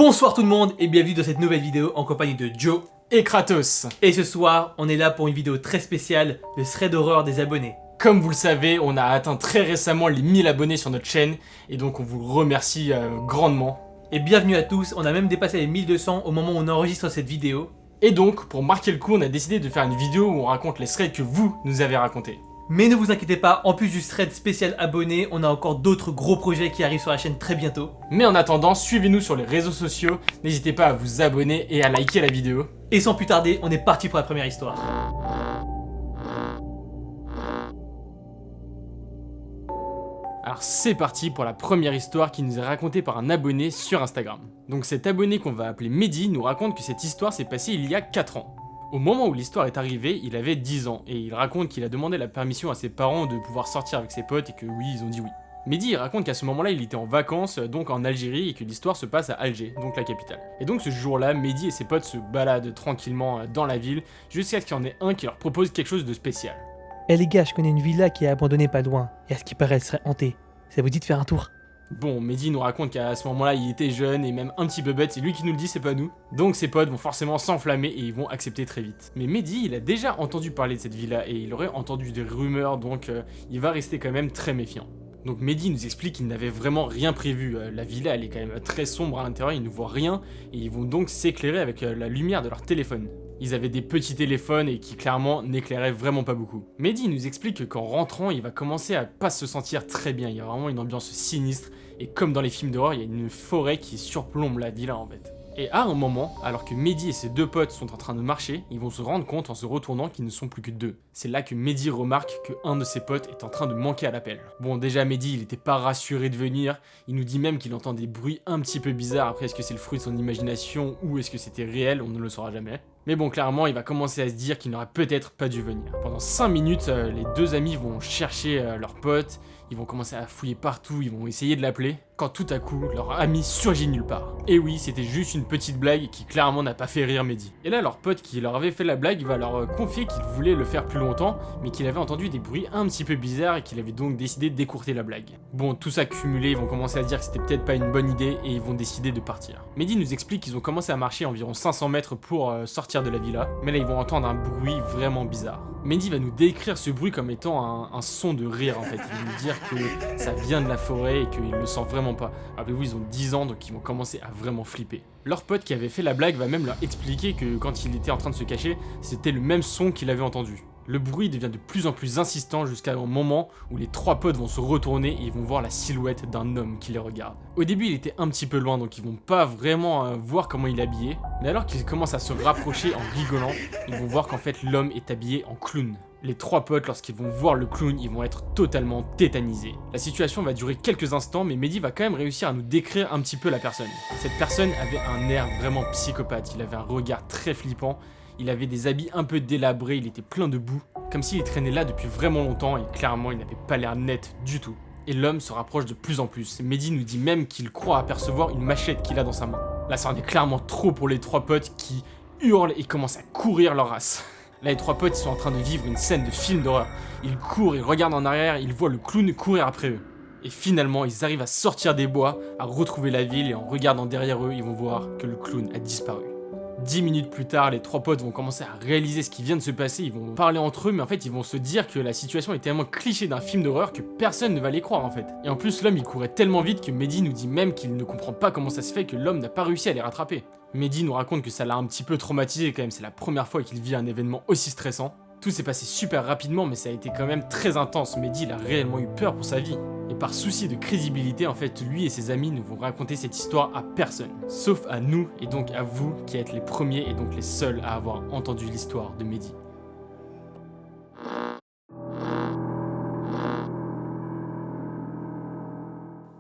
Bonsoir tout le monde et bienvenue dans cette nouvelle vidéo en compagnie de Joe et Kratos. Et ce soir, on est là pour une vidéo très spéciale, le thread d'horreur des abonnés. Comme vous le savez, on a atteint très récemment les 1000 abonnés sur notre chaîne et donc on vous remercie grandement. Et bienvenue à tous, on a même dépassé les 1200 au moment où on enregistre cette vidéo. Et donc, pour marquer le coup, on a décidé de faire une vidéo où on raconte les threads que vous nous avez racontés. Mais ne vous inquiétez pas, en plus du thread spécial abonné, on a encore d'autres gros projets qui arrivent sur la chaîne très bientôt. Mais en attendant, suivez-nous sur les réseaux sociaux, n'hésitez pas à vous abonner et à liker la vidéo. Et sans plus tarder, on est parti pour la première histoire. Alors c'est parti pour la première histoire qui nous est racontée par un abonné sur Instagram. Donc cet abonné qu'on va appeler Mehdi nous raconte que cette histoire s'est passée il y a 4 ans. Au moment où l'histoire est arrivée, il avait 10 ans et il raconte qu'il a demandé la permission à ses parents de pouvoir sortir avec ses potes et que oui, ils ont dit oui. Mehdi il raconte qu'à ce moment-là il était en vacances donc en Algérie et que l'histoire se passe à Alger, donc la capitale. Et donc ce jour-là, Mehdi et ses potes se baladent tranquillement dans la ville jusqu'à ce qu'il y en ait un qui leur propose quelque chose de spécial. Eh les gars, je connais une villa qui est abandonnée pas loin et à ce qui paraît elle serait hantée. Ça vous dit de faire un tour? Bon, Mehdi nous raconte qu'à ce moment-là, il était jeune et même un petit peu bête, c'est lui qui nous le dit, c'est pas nous. Donc ses potes vont forcément s'enflammer et ils vont accepter très vite. Mais Mehdi, il a déjà entendu parler de cette villa et il aurait entendu des rumeurs, donc il va rester quand même très méfiant. Donc Mehdi nous explique qu'il n'avait vraiment rien prévu, la villa elle est quand même très sombre à l'intérieur, ils ne voient rien et ils vont donc s'éclairer avec la lumière de leur téléphone. Ils avaient des petits téléphones et qui clairement n'éclairaient vraiment pas beaucoup. Mehdi nous explique qu'en rentrant, il va commencer à pas se sentir très bien. Il y a vraiment une ambiance sinistre et comme dans les films d'horreur, il y a une forêt qui surplombe la villa en fait. Et à un moment, alors que Mehdi et ses deux potes sont en train de marcher, ils vont se rendre compte en se retournant qu'ils ne sont plus que deux. C'est là que Mehdi remarque qu'un de ses potes est en train de manquer à l'appel. Bon, déjà Mehdi, il était pas rassuré de venir, il nous dit même qu'il entend des bruits un petit peu bizarres. Après, est-ce que c'est le fruit de son imagination ou est-ce que c'était réel? On ne le saura jamais. Mais bon, clairement, il va commencer à se dire qu'il n'aurait peut-être pas dû venir. Pendant 5 minutes, les deux amis vont chercher leur pote, ils vont commencer à fouiller partout, ils vont essayer de l'appeler, quand tout à coup, leur ami surgit nulle part. Et oui, c'était juste une petite blague qui clairement n'a pas fait rire Mehdi. Et là, leur pote qui leur avait fait la blague va leur confier qu'il voulait le faire plus longtemps, mais qu'il avait entendu des bruits un petit peu bizarres et qu'il avait donc décidé d'écourter la blague. Bon, tout ça cumulé, ils vont commencer à dire que c'était peut-être pas une bonne idée et ils vont décider de partir. Mehdi nous explique qu'ils ont commencé à marcher environ 500 mètres pour sortir de la villa, mais là ils vont entendre un bruit vraiment bizarre. Mehdi va nous décrire ce bruit comme étant un son de rire en fait, il va nous dire que ça vient de la forêt et qu'il le sent vraiment pas. Rappelez-vous, ils ont 10 ans donc ils vont commencer à vraiment flipper. Leur pote qui avait fait la blague va même leur expliquer que quand il était en train de se cacher, c'était le même son qu'il avait entendu. Le bruit devient de plus en plus insistant jusqu'à un moment où les trois potes vont se retourner et ils vont voir la silhouette d'un homme qui les regarde. Au début il était un petit peu loin donc ils vont pas vraiment voir comment il est habillé, mais alors qu'ils commencent à se rapprocher en rigolant, ils vont voir qu'en fait l'homme est habillé en clown. Les trois potes, lorsqu'ils vont voir le clown, ils vont être totalement tétanisés. La situation va durer quelques instants, mais Mehdi va quand même réussir à nous décrire un petit peu la personne. Cette personne avait un air vraiment psychopathe, il avait un regard très flippant, il avait des habits un peu délabrés, il était plein de boue, comme s'il traînait là depuis vraiment longtemps et clairement il n'avait pas l'air net du tout. Et l'homme se rapproche de plus en plus. Mehdi nous dit même qu'il croit apercevoir une machette qu'il a dans sa main. Là ça en est clairement trop pour les trois potes qui hurlent et commencent à courir leur race. Là les trois potes ils sont en train de vivre une scène de film d'horreur. Ils courent, ils regardent en arrière, ils voient le clown courir après eux. Et finalement ils arrivent à sortir des bois, à retrouver la ville et en regardant derrière eux ils vont voir que le clown a disparu. 10 minutes plus tard, les trois potes vont commencer à réaliser ce qui vient de se passer, ils vont parler entre eux, mais en fait ils vont se dire que la situation est tellement cliché d'un film d'horreur que personne ne va les croire en fait. Et en plus l'homme il courait tellement vite que Mehdi nous dit même qu'il ne comprend pas comment ça se fait que l'homme n'a pas réussi à les rattraper. Mehdi nous raconte que ça l'a un petit peu traumatisé quand même, c'est la première fois qu'il vit un événement aussi stressant. Tout s'est passé super rapidement mais ça a été quand même très intense, Mehdi il a réellement eu peur pour sa vie. Et par souci de crédibilité, en fait, lui et ses amis ne vont raconter cette histoire à personne, sauf à nous et donc à vous qui êtes les premiers et donc les seuls à avoir entendu l'histoire de Mehdi.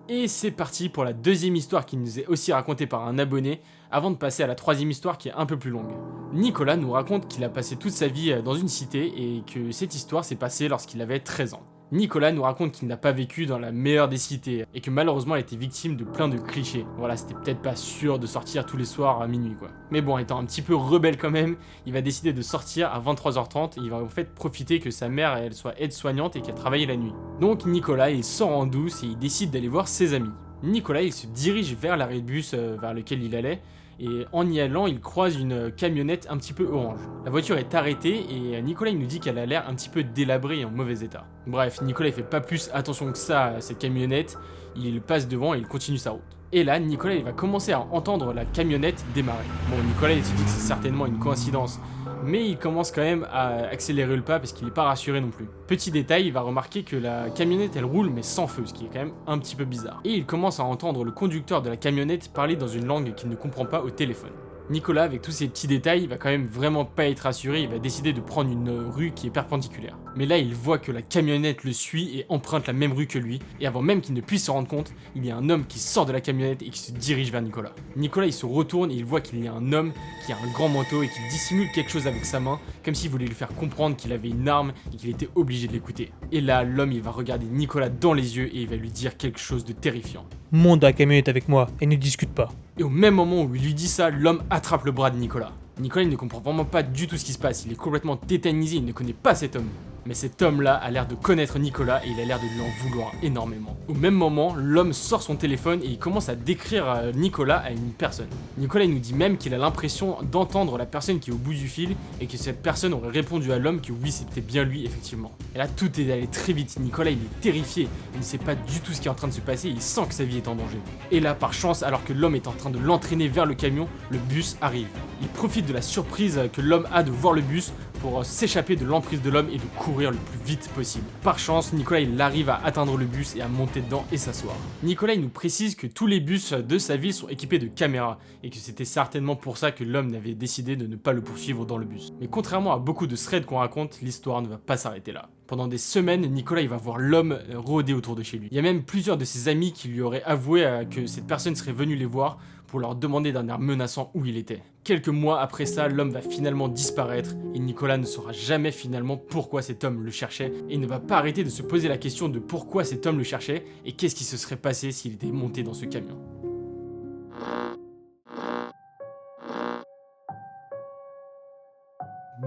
Et c'est parti pour la deuxième histoire qui nous est aussi racontée par un abonné, avant de passer à la troisième histoire qui est un peu plus longue. Nicolas nous raconte qu'il a passé toute sa vie dans une cité et que cette histoire s'est passée lorsqu'il avait 13 ans. Nicolas nous raconte qu'il n'a pas vécu dans la meilleure des cités et que malheureusement il a été victime de plein de clichés. Voilà, c'était peut-être pas sûr de sortir tous les soirs à minuit quoi. Mais bon, étant un petit peu rebelle quand même, il va décider de sortir à 23h30 et il va en fait profiter que sa mère elle soit aide-soignante et qu'elle travaille la nuit. Donc Nicolas il sort en douce et il décide d'aller voir ses amis. Nicolas il se dirige vers l'arrêt de bus vers lequel il allait, et en y allant il croise une camionnette un petit peu orange. La voiture est arrêtée et Nicolas il nous dit qu'elle a l'air un petit peu délabrée et en mauvais état. Bref, Nicolas il fait pas plus attention que ça à cette camionnette, il passe devant et il continue sa route. Et là, Nicolas il va commencer à entendre la camionnette démarrer. Bon, Nicolas il se dit que c'est certainement une coïncidence, mais il commence quand même à accélérer le pas parce qu'il n'est pas rassuré non plus. Petit détail, il va remarquer que la camionnette elle roule mais sans feu, ce qui est quand même un petit peu bizarre. Et il commence à entendre le conducteur de la camionnette parler dans une langue qu'il ne comprend pas au téléphone. Nicolas, avec tous ces petits détails, il va quand même vraiment pas être rassuré, il va décider de prendre une rue qui est perpendiculaire. Mais là, il voit que la camionnette le suit et emprunte la même rue que lui, et avant même qu'il ne puisse se rendre compte, il y a un homme qui sort de la camionnette et qui se dirige vers Nicolas. Nicolas, il se retourne et il voit qu'il y a un homme qui a un grand manteau et qui dissimule quelque chose avec sa main, comme s'il voulait lui faire comprendre qu'il avait une arme et qu'il était obligé de l'écouter. Et là, l'homme, il va regarder Nicolas dans les yeux et il va lui dire quelque chose de terrifiant. Monte dans la camionnette avec moi et ne discute pas. Et au même moment où il lui dit ça, l'homme attrape le bras de Nicolas. Nicolas il ne comprend vraiment pas du tout ce qui se passe, il est complètement tétanisé, il ne connaît pas cet homme. Mais cet homme-là a l'air de connaître Nicolas et il a l'air de lui en vouloir énormément. Au même moment, l'homme sort son téléphone et il commence à décrire Nicolas à une personne. Nicolas il nous dit même qu'il a l'impression d'entendre la personne qui est au bout du fil et que cette personne aurait répondu à l'homme que oui, c'était bien lui effectivement. Et là tout est allé très vite, Nicolas il est terrifié, il ne sait pas du tout ce qui est en train de se passer, il sent que sa vie est en danger. Et là par chance, alors que l'homme est en train de l'entraîner vers le camion, le bus arrive. Il profite de la surprise que l'homme a de voir le bus pour s'échapper de l'emprise de l'homme et de courir le plus vite possible. Par chance, Nicolas il arrive à atteindre le bus et à monter dedans et s'asseoir. Nicolas il nous précise que tous les bus de sa ville sont équipés de caméras et que c'était certainement pour ça que l'homme avait décidé de ne pas le poursuivre dans le bus. Mais contrairement à beaucoup de threads qu'on raconte, l'histoire ne va pas s'arrêter là. Pendant des semaines, Nicolas il va voir l'homme rôder autour de chez lui. Il y a même plusieurs de ses amis qui lui auraient avoué que cette personne serait venue les voir pour leur demander d'un air menaçant où il était. Quelques mois après ça, l'homme va finalement disparaître et Nicolas ne saura jamais finalement pourquoi cet homme le cherchait et il ne va pas arrêter de se poser la question de pourquoi cet homme le cherchait et qu'est-ce qui se serait passé s'il était monté dans ce camion.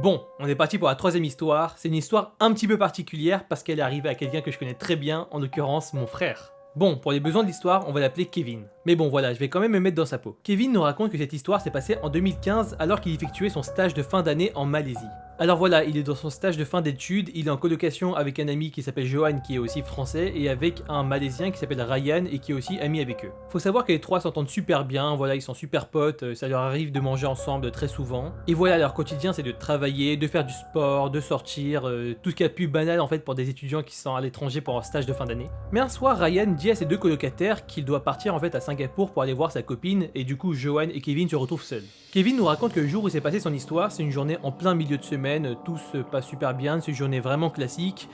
Bon, on est parti pour la troisième histoire. C'est une histoire un petit peu particulière parce qu'elle est arrivée à quelqu'un que je connais très bien, en l'occurrence mon frère. Bon, pour les besoins de l'histoire, on va l'appeler Kevin. Mais bon voilà, je vais quand même me mettre dans sa peau. Kevin nous raconte que cette histoire s'est passée en 2015 alors qu'il effectuait son stage de fin d'année en Malaisie. Alors voilà, il est dans son stage de fin d'études, il est en colocation avec un ami qui s'appelle Johan qui est aussi français et avec un Malaisien qui s'appelle Ryan et qui est aussi ami avec eux. Faut savoir que les trois s'entendent super bien, voilà, ils sont super potes, ça leur arrive de manger ensemble très souvent. Et voilà, leur quotidien c'est de travailler, de faire du sport, de sortir, tout ce qu'il y a de plus banal en fait pour des étudiants qui sont à l'étranger pour leur stage de fin d'année. Mais un soir, Ryan dit à ses deux colocataires qu'il doit partir en fait à Singapour pour aller voir sa copine et du coup Johan et Kevin se retrouvent seuls. Kevin nous raconte que le jour où s'est passé son histoire, c'est une journée en plein milieu de semaine, tout se passe super bien, c'est une journée vraiment classique.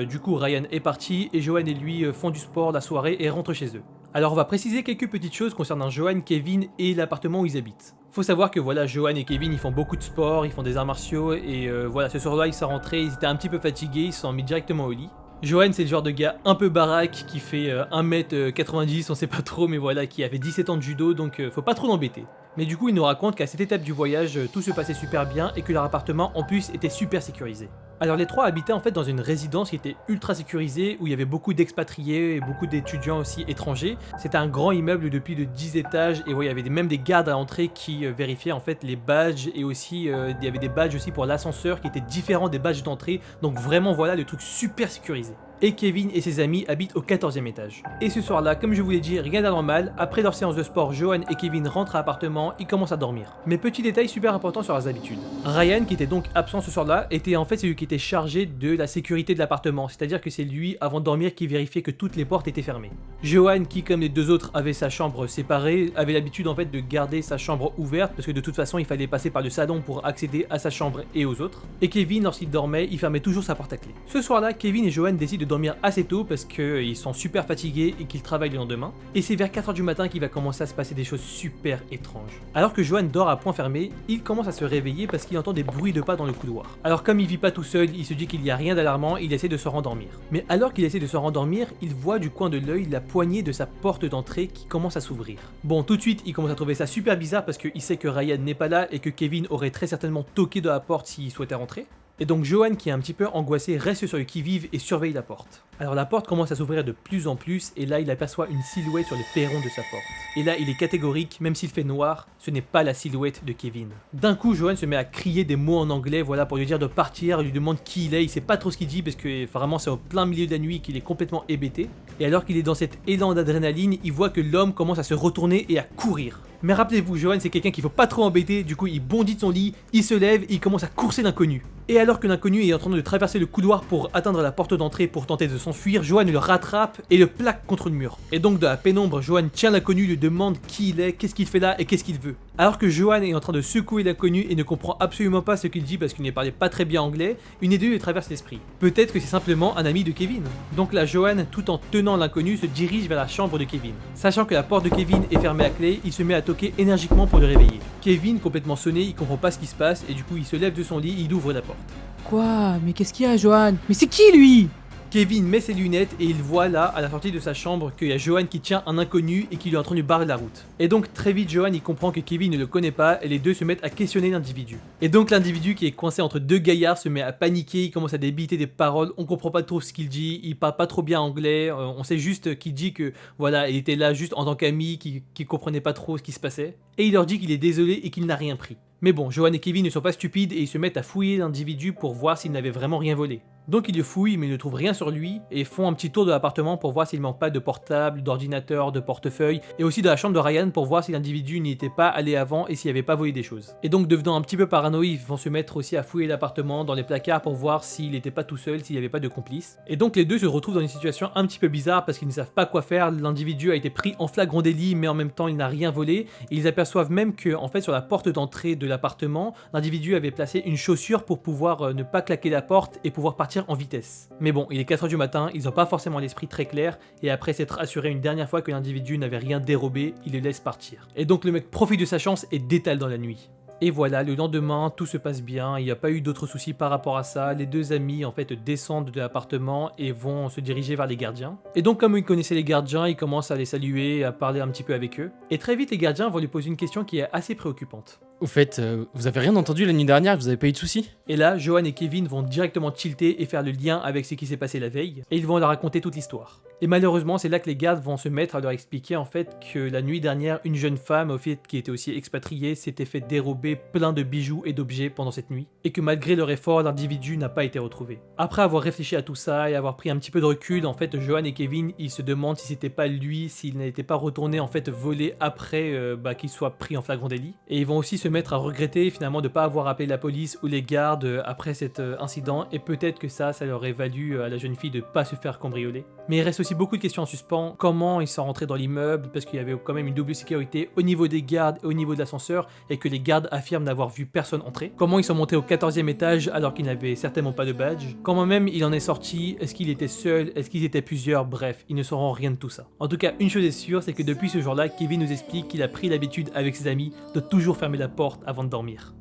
Du coup Ryan est parti et Johan et lui font du sport la soirée et rentrent chez eux. Alors on va préciser quelques petites choses concernant Johan, Kevin et l'appartement où ils habitent. Faut savoir que voilà, Johan et Kevin ils font beaucoup de sport, ils font des arts martiaux et voilà, ce soir-là ils sont rentrés, ils étaient un petit peu fatigués, ils se sont mis directement au lit. Johan c'est le genre de gars un peu baraque qui fait 1m90, on sait pas trop mais voilà, qui avait 17 ans de judo donc faut pas trop l'embêter. Mais du coup il nous raconte qu'à cette étape du voyage tout se passait super bien et que leur appartement en plus était super sécurisé. Alors les trois habitaient en fait dans une résidence qui était ultra sécurisée où il y avait beaucoup d'expatriés et beaucoup d'étudiants aussi étrangers. C'était un grand immeuble de plus de 10 étages et ouais, il y avait même des gardes à l'entrée qui vérifiaient en fait les badges et aussi il y avait des badges aussi pour l'ascenseur qui étaient différents des badges d'entrée. Donc vraiment voilà le truc super sécurisé. Et Kevin et ses amis habitent au 14e étage. Et ce soir-là, comme je vous l'ai dit, rien d'anormal, après leur séance de sport, Johan et Kevin rentrent à l'appartement, ils commencent à dormir. Mais petit détail super important sur leurs habitudes. Ryan, qui était donc absent ce soir-là, était en fait celui qui était chargé de la sécurité de l'appartement, c'est-à-dire que c'est lui, avant de dormir, qui vérifiait que toutes les portes étaient fermées. Johan, qui comme les deux autres avait sa chambre séparée, avait l'habitude en fait de garder sa chambre ouverte, parce que de toute façon il fallait passer par le salon pour accéder à sa chambre et aux autres. Et Kevin, lorsqu'il dormait, il fermait toujours sa porte à clé. Ce soir-là, Kevin et Johan décident de dormir assez tôt parce qu'ils sont super fatigués et qu'ils travaillent le lendemain. Et c'est vers 4h du matin qu'il va commencer à se passer des choses super étranges. Alors que Johan dort à point fermé, il commence à se réveiller parce qu'il entend des bruits de pas dans le couloir. Alors comme il vit pas tout seul, il se dit qu'il n'y a rien d'alarmant, il essaie de se rendormir. Mais alors qu'il essaie de se rendormir, il voit du coin de l'œil la poignée de sa porte d'entrée qui commence à s'ouvrir. Bon, tout de suite, il commence à trouver ça super bizarre parce qu'il sait que Ryan n'est pas là et que Kevin aurait très certainement toqué de la porte s'il souhaitait rentrer. Et donc Johan, qui est un petit peu angoissé, reste sur le qui-vive et surveille la porte. Alors la porte commence à s'ouvrir de plus en plus et là il aperçoit une silhouette sur le perron de sa porte. Et là il est catégorique, même s'il fait noir, ce n'est pas la silhouette de Kevin. D'un coup Johan se met à crier des mots en anglais, voilà, pour lui dire de partir, il lui demande qui il est, il sait pas trop ce qu'il dit parce que vraiment c'est au plein milieu de la nuit qu'il est complètement hébété. Et alors qu'il est dans cet élan d'adrénaline, il voit que l'homme commence à se retourner et à courir. Mais rappelez-vous, Johan c'est quelqu'un qu'il faut pas trop embêter, du coup il bondit de son lit, il se lève et il commence à courser l'inconnu. Et alors que l'inconnu est en train de traverser le couloir pour atteindre la porte d'entrée pour tenter de s'enfuir, Johan le rattrape et le plaque contre le mur. Et donc de la pénombre, Johan tient l'inconnu, lui demande qui il est, qu'est-ce qu'il fait là et qu'est-ce qu'il veut. Alors que Johan est en train de secouer l'inconnu et ne comprend absolument pas ce qu'il dit parce qu'il ne parlait pas très bien anglais, une idée lui traverse l'esprit. Peut-être que c'est simplement un ami de Kevin. Donc là Johan, tout en tenant l'inconnu, se dirige vers la chambre de Kevin. Sachant que la porte de Kevin est fermée à clé, il se met à toquer énergiquement pour le réveiller. Kevin, complètement sonné, il comprend pas ce qui se passe et du coup il se lève de son lit, il ouvre la porte. Quoi? Mais qu'est-ce qu'il y a, Johan? Mais c'est qui lui? Kevin met ses lunettes et il voit là, à la sortie de sa chambre, qu'il y a Johan qui tient un inconnu et qui lui est en train de barrer la route. Et donc très vite Johan il comprend que Kevin ne le connaît pas et les deux se mettent à questionner l'individu. Et donc l'individu qui est coincé entre deux gaillards se met à paniquer, il commence à débiter des paroles, on comprend pas trop ce qu'il dit, il parle pas trop bien anglais, on sait juste qu'il dit que voilà, il était là juste en tant qu'ami, qu'il comprenait pas trop ce qui se passait. Et il leur dit qu'il est désolé et qu'il n'a rien pris. Mais bon, Johan et Kevin ne sont pas stupides et ils se mettent à fouiller l'individu pour voir s'il n'avait vraiment rien volé. Donc ils le fouillent mais ils ne trouvent rien sur lui et font un petit tour de l'appartement pour voir s'il manque pas de portable, d'ordinateur, de portefeuille et aussi de la chambre de Ryan pour voir si l'individu n'y était pas allé avant et s'il avait pas volé des choses. Et donc devenant un petit peu paranoïdes, ils vont se mettre aussi à fouiller l'appartement dans les placards pour voir s'il n'était pas tout seul, s'il n'y avait pas de complice. Et donc les deux se retrouvent dans une situation un petit peu bizarre parce qu'ils ne savent pas quoi faire, l'individu a été pris en flagrant délit mais en même temps il n'a rien volé et ils aperçoivent même que en fait sur la porte d'entrée de l'appartement, l'individu avait placé une chaussure pour pouvoir ne pas claquer la porte et pouvoir partir en vitesse. Mais bon, il est 4h du matin, ils n'ont pas forcément l'esprit très clair, et après s'être assuré une dernière fois que l'individu n'avait rien dérobé, il le laisse partir. Et donc le mec profite de sa chance et détale dans la nuit. Et voilà, le lendemain, tout se passe bien, il n'y a pas eu d'autres soucis par rapport à ça, les deux amis en fait descendent de l'appartement et vont se diriger vers les gardiens. Et donc comme ils connaissaient les gardiens, ils commencent à les saluer, à parler un petit peu avec eux. Et très vite les gardiens vont lui poser une question qui est assez préoccupante. Au fait, vous avez rien entendu la nuit dernière, vous avez pas eu de soucis? Et là, Johan et Kevin vont directement tilter et faire le lien avec ce qui s'est passé la veille, et ils vont leur raconter toute l'histoire. Et malheureusement, c'est là que les gardes vont se mettre à leur expliquer en fait que la nuit dernière, une jeune femme, au fait qui était aussi expatriée, s'était fait dérober plein de bijoux et d'objets pendant cette nuit, et que malgré leur effort, l'individu n'a pas été retrouvé. Après avoir réfléchi à tout ça et avoir pris un petit peu de recul, en fait, Johan et Kevin, ils se demandent si c'était pas lui, s'il n'était pas retourné en fait voler après qu'il soit pris en flagrant délit. Et ils vont aussi se mettre à regretter finalement de pas avoir appelé la police ou les gardes après cet incident, et peut-être que ça leur aurait valu à la jeune fille de pas se faire cambrioler. Mais il reste aussi beaucoup de questions en suspens. Comment ils sont rentrés dans l'immeuble, parce qu'il y avait quand même une double sécurité au niveau des gardes et au niveau de l'ascenseur, et que les gardes affirment n'avoir vu personne entrer. Comment ils sont montés au 14e étage alors qu'ils n'avaient certainement pas de badge. Comment même il en est sorti, est-ce qu'il était seul, est-ce qu'ils étaient plusieurs, bref, ils ne sauront rien de tout ça. En tout cas, une chose est sûre, c'est que depuis ce jour-là, Kevin nous explique qu'il a pris l'habitude avec ses amis de toujours fermer la porte avant de dormir.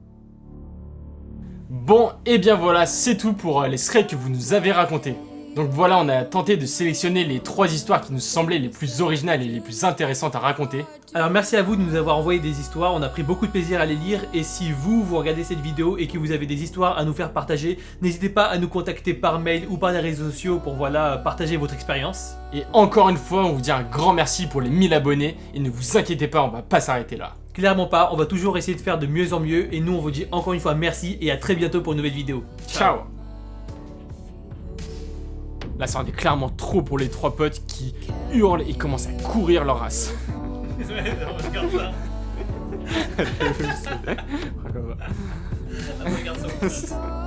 Bon, et bien voilà, c'est tout pour les secrets que vous nous avez racontés. Donc voilà, on a tenté de sélectionner les 3 histoires qui nous semblaient les plus originales et les plus intéressantes à raconter. Alors merci à vous de nous avoir envoyé des histoires, on a pris beaucoup de plaisir à les lire, et si vous regardez cette vidéo et que vous avez des histoires à nous faire partager, n'hésitez pas à nous contacter par mail ou par les réseaux sociaux pour partager votre expérience. Et encore une fois, on vous dit un grand merci pour les 1000 abonnés, et ne vous inquiétez pas, on va pas s'arrêter là. Clairement pas, on va toujours essayer de faire de mieux en mieux, et nous on vous dit encore une fois merci et à très bientôt pour une nouvelle vidéo. Ciao. Là, ça en est clairement trop pour les 3 potes qui hurlent et commencent à courir leur race. Regarde ça.